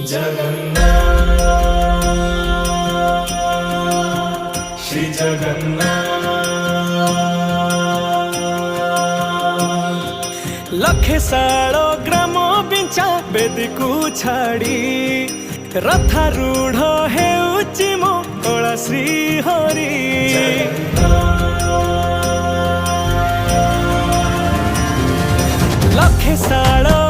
जगन्नाथ श्री जगन्नाथ। लखे सालो ग्राम बिंचा बेदी को छाड़ी रथारूढ़ हेउची मो कला श्री हरि। लखे सालो